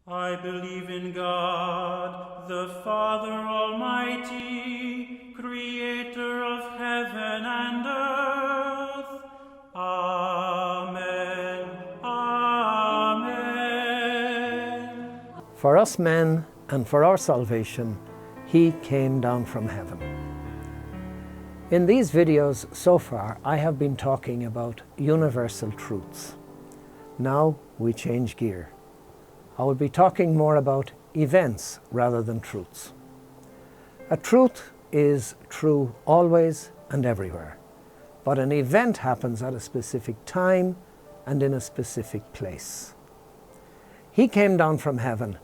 I believe in God, the Father Almighty, creator of heaven and earth. Amen. Amen. For us men and for our salvation, He came down from heaven. In these videos so far, I have been talking about universal truths. Now we change gear. I will be talking more about events rather than truths. A truth is true always and everywhere, but an event happens at a specific time and in a specific place. He came down from heaven.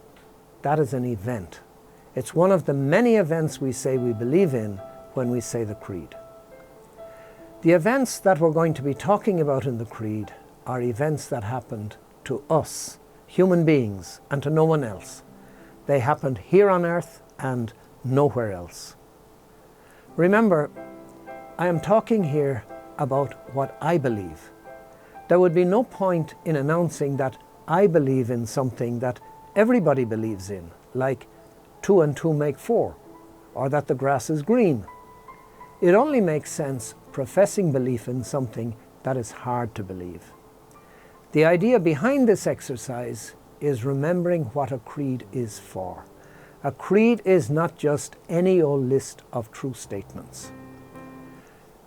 That is an event. It's one of the many events we say we believe in when we say the Creed. The events that we're going to be talking about in the Creed are events that happened to us, human beings, and to no one else. They happened here on earth and nowhere else. Remember, I am talking here about what I believe. There would be no point in announcing that I believe in something that everybody believes in, like 2 and 2 make 4, or that the grass is green. It only makes sense professing belief in something that is hard to believe. The idea behind this exercise is remembering what a creed is for. A creed is not just any old list of true statements.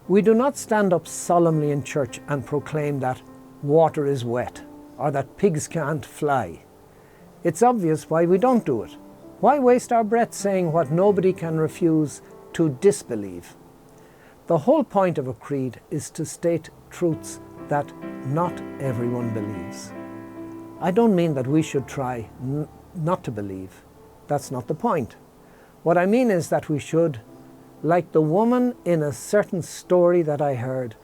We do not stand up solemnly in church and proclaim that water is wet or that pigs can't fly. It's obvious why we don't do it. Why waste our breath saying what nobody can refuse to disbelieve? The whole point of a creed is to state truths that not everyone believes. I don't mean that we should try not to believe. That's not the point. What I mean is that we should, like the woman in a certain story that I heard,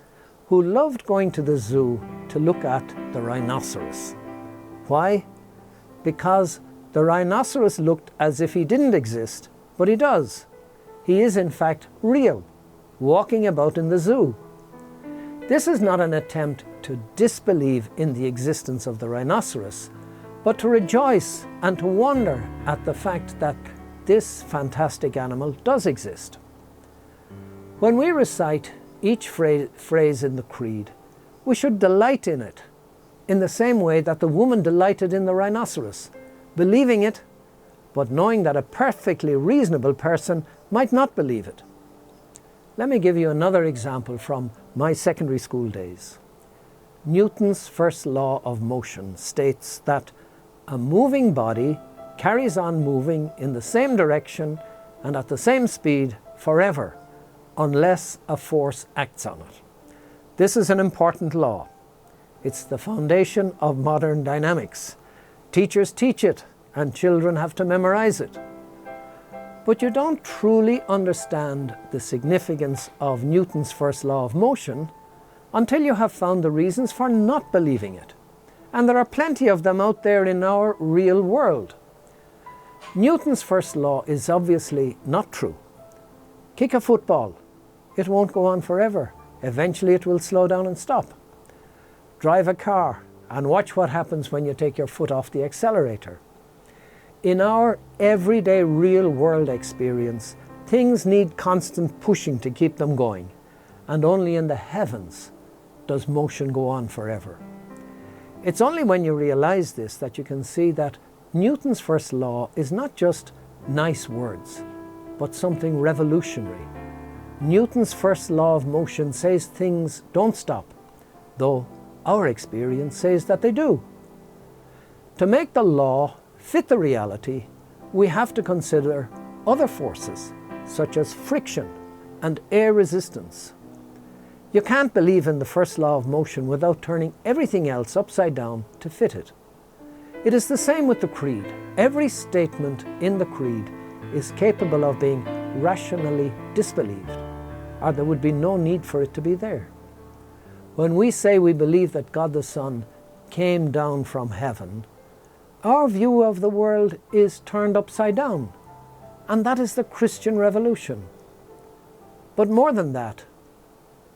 who loved going to the zoo to look at the rhinoceros. Why? Because the rhinoceros looked as if he didn't exist, but he does. He is in fact real, walking about in the zoo. This is not an attempt to disbelieve in the existence of the rhinoceros, but to rejoice and to wonder at the fact that this fantastic animal does exist. When we recite each phrase in the Creed, we should delight in it, in the same way that the woman delighted in the rhinoceros, believing it, but knowing that a perfectly reasonable person might not believe it. Let me give you another example from my secondary school days. Newton's first law of motion states that a moving body carries on moving in the same direction and at the same speed forever, unless a force acts on it. This is an important law. It's the foundation of modern dynamics. Teachers teach it, and children have to memorize it. But you don't truly understand the significance of Newton's first law of motion until you have found the reasons for not believing it. And there are plenty of them out there in our real world. Newton's first law is obviously not true. Kick a football. It won't go on forever. Eventually it will slow down and stop. Drive a car and watch what happens when you take your foot off the accelerator. In our everyday real-world experience, things need constant pushing to keep them going, and only in the heavens does motion go on forever. It's only when you realize this that you can see that Newton's first law is not just nice words, but something revolutionary. Newton's first law of motion says things don't stop, though our experience says that they do. To make the law fit the reality, we have to consider other forces, such as friction and air resistance. You can't believe in the first law of motion without turning everything else upside down to fit it. It is the same with the Creed. Every statement in the Creed is capable of being rationally disbelieved, or there would be no need for it to be there. When we say we believe that God the Son came down from heaven, our view of the world is turned upside down, and that is the Christian Revolution. But more than that,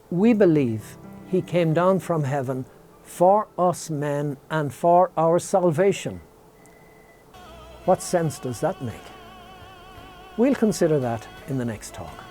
we believe He came down from heaven for us men and for our salvation. What sense does that make? We'll consider that in the next talk.